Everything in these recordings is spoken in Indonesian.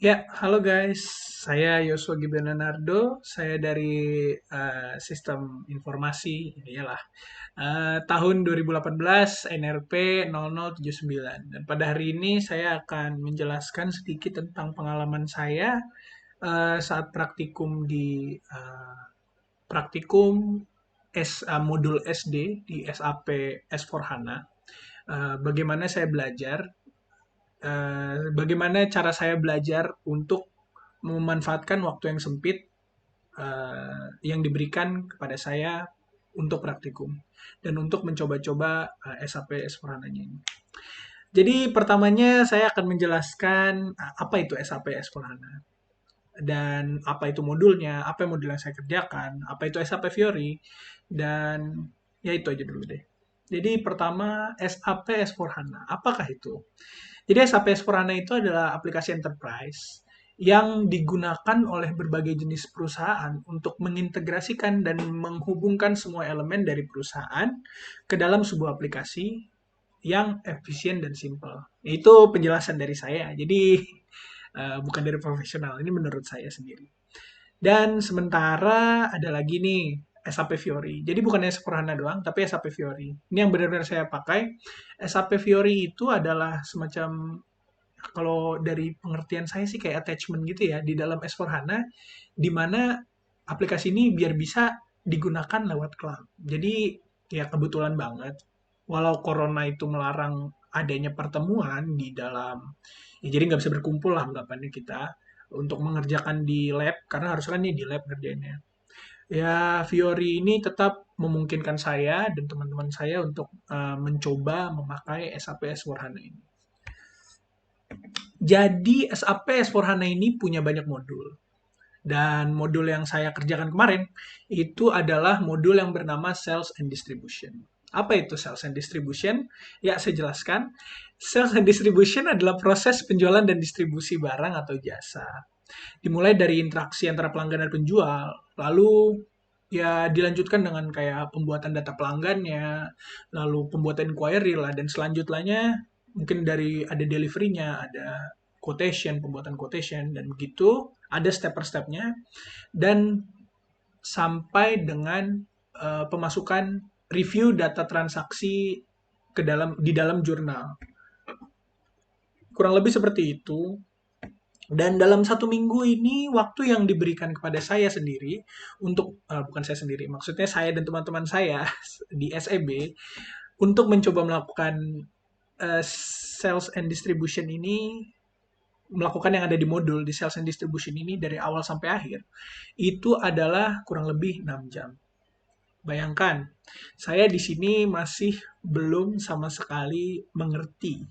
Ya, halo guys. Saya Yosua Gibenanardo. Saya dari Sistem Informasi, inilah. Tahun 2018, NRP 0079. Dan pada hari ini saya akan menjelaskan sedikit tentang pengalaman saya saat praktikum di praktikum modul SD di SAP S4HANA. Bagaimana saya belajar, bagaimana cara saya belajar untuk memanfaatkan waktu yang sempit yang diberikan kepada saya untuk praktikum dan untuk mencoba-coba SAP S4HANA-nya ini. Jadi pertamanya saya akan menjelaskan apa itu SAP S4HANA dan apa itu modulnya, apa modul yang saya kerjakan, apa itu SAP Fiori, dan ya itu aja dulu deh. Jadi pertama SAP S4HANA, apakah itu? Jadi SAP S4HANA itu adalah aplikasi enterprise yang digunakan oleh berbagai jenis perusahaan untuk mengintegrasikan dan menghubungkan semua elemen dari perusahaan ke dalam sebuah aplikasi yang efisien dan simple. Itu penjelasan dari saya. Jadi bukan dari profesional. Ini menurut saya sendiri. Dan sementara ada lagi nih SAP Fiori. Jadi bukan S4HANA doang, tapi SAP Fiori. Ini yang benar-benar saya pakai. SAP Fiori itu adalah semacam, kalau dari pengertian saya sih kayak attachment gitu ya di dalam S4HANA, di mana aplikasi ini biar bisa digunakan lewat cloud. Jadi ya kebetulan banget, walau corona itu melarang adanya pertemuan di dalam, ya jadi nggak bisa berkumpul lah anggapannya kita untuk mengerjakan di lab, karena harusnya kan ini di lab kerjanya. Ya, Fiori ini tetap memungkinkan saya dan teman-teman saya untuk mencoba memakai SAP S4HANA ini. Jadi SAP S4HANA ini punya banyak modul. Dan modul yang saya kerjakan kemarin itu adalah modul yang bernama Sales and Distribution. Apa itu Sales and Distribution? Ya, saya jelaskan. Sales and Distribution adalah proses penjualan dan distribusi barang atau jasa. Dimulai dari interaksi antara pelanggan dan penjual, lalu ya dilanjutkan dengan kayak pembuatan data pelanggannya, lalu pembuatan inquiry lah, dan selanjutnya mungkin dari ada delivery-nya, ada quotation, pembuatan quotation, dan begitu ada step per stepnya, dan sampai dengan pemasukan review data transaksi ke dalam di dalam jurnal. Kurang lebih seperti itu. Dan dalam satu minggu ini, waktu yang diberikan kepada saya sendiri, untuk, bukan saya sendiri, maksudnya saya dan teman-teman saya di SEB, untuk mencoba melakukan sales and distribution ini, melakukan yang ada di modul di sales and distribution ini dari awal sampai akhir, itu adalah kurang lebih 6 jam. Bayangkan, saya di sini masih belum sama sekali mengerti.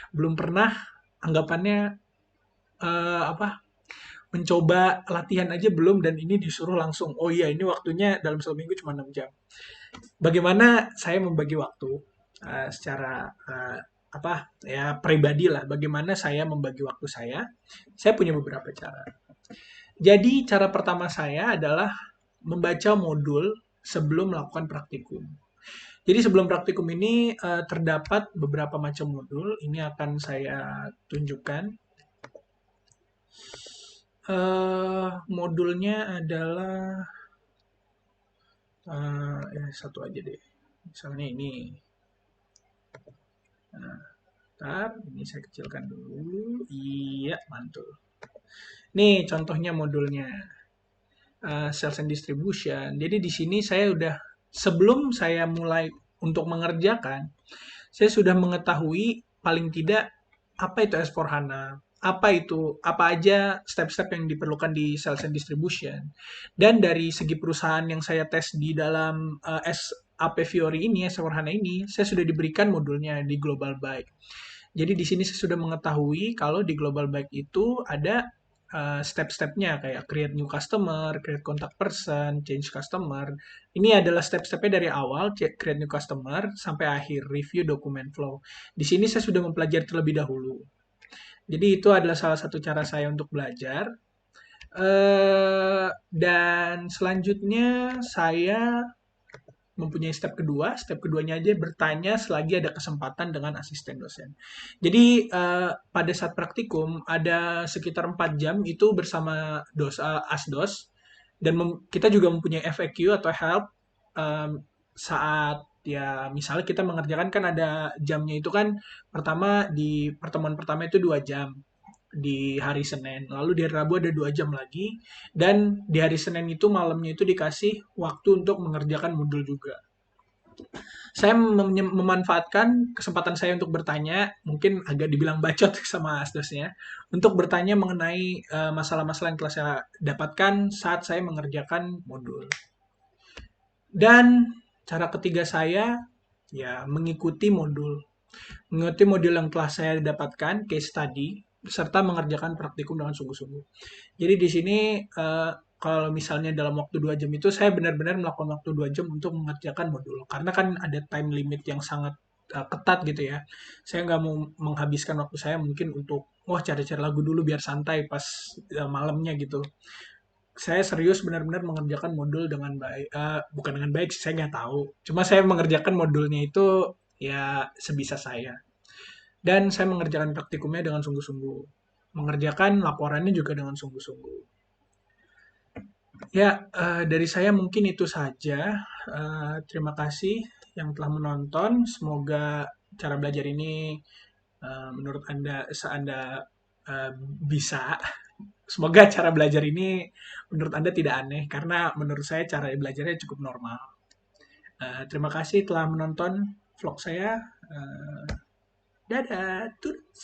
Belum pernah, anggapannya, apa, mencoba latihan aja belum, dan ini disuruh langsung, oh iya ini waktunya dalam satu minggu cuma 6 jam. Bagaimana saya membagi waktu secara apa ya pribadi lah, bagaimana saya membagi waktu saya punya beberapa cara. Jadi cara pertama saya adalah membaca modul sebelum melakukan praktikum. Jadi sebelum praktikum ini terdapat beberapa macam modul, ini akan saya tunjukkan. Modulnya adalah ya satu aja deh. Misalnya ini. Nah, bentar, ini saya kecilkan dulu. Iya, mantul. Nih contohnya modulnya sales and distribution. Jadi di sini saya udah, sebelum saya mulai untuk mengerjakan, saya sudah mengetahui paling tidak apa itu S4HANA, apa aja step-step yang diperlukan di sales and distribution. Dan dari segi perusahaan yang saya tes di dalam SAP Fiori ini, S4HANA ini, saya sudah diberikan modulnya di Global Bike. Jadi di sini saya sudah mengetahui kalau di Global Bike itu ada step-stepnya kayak create new customer, create contact person, change customer. Ini adalah step-stepnya dari awal, create new customer, sampai akhir, review document flow. Di sini saya sudah mempelajari terlebih dahulu. Jadi itu adalah salah satu cara saya untuk belajar. Dan selanjutnya saya mempunyai step kedua. Step keduanya aja bertanya selagi ada kesempatan dengan asisten dosen. Jadi pada saat praktikum ada sekitar 4 jam itu bersama asdos, dan kita juga mempunyai FAQ atau help saat ya misalnya kita mengerjakan, kan ada jamnya itu kan, pertama di pertemuan pertama itu 2 jam di hari Senin, lalu di hari Rabu ada 2 jam lagi, dan di hari Senin itu malamnya itu dikasih waktu untuk mengerjakan modul juga. Saya memanfaatkan kesempatan saya untuk bertanya, mungkin agak dibilang bacot sama asdosnya, untuk bertanya mengenai masalah-masalah yang telah saya dapatkan saat saya mengerjakan modul. Dan cara ketiga saya ya mengikuti modul. Mengikuti modul yang telah saya dapatkan, case study, serta mengerjakan praktikum dengan sungguh-sungguh. Jadi di sini kalau misalnya dalam waktu 2 jam itu saya benar-benar melakukan waktu 2 jam untuk mengerjakan modul. Karena kan ada time limit yang sangat ketat gitu ya. Saya nggak mau menghabiskan waktu saya mungkin untuk wah cari-cari lagu dulu biar santai pas malamnya gitu. Saya serius benar-benar mengerjakan modul dengan baik. Bukan dengan baik, saya nggak tahu. Cuma saya mengerjakan modulnya itu ya sebisa saya. Dan saya mengerjakan praktikumnya dengan sungguh-sungguh. Mengerjakan laporannya juga dengan sungguh-sungguh. Ya, dari saya mungkin itu saja. Terima kasih yang telah menonton. Semoga cara belajar ini menurut Anda Anda bisa. Semoga cara belajar ini menurut Anda tidak aneh, karena menurut saya cara belajarnya cukup normal. Terima kasih telah menonton vlog saya. Dadah, tuts.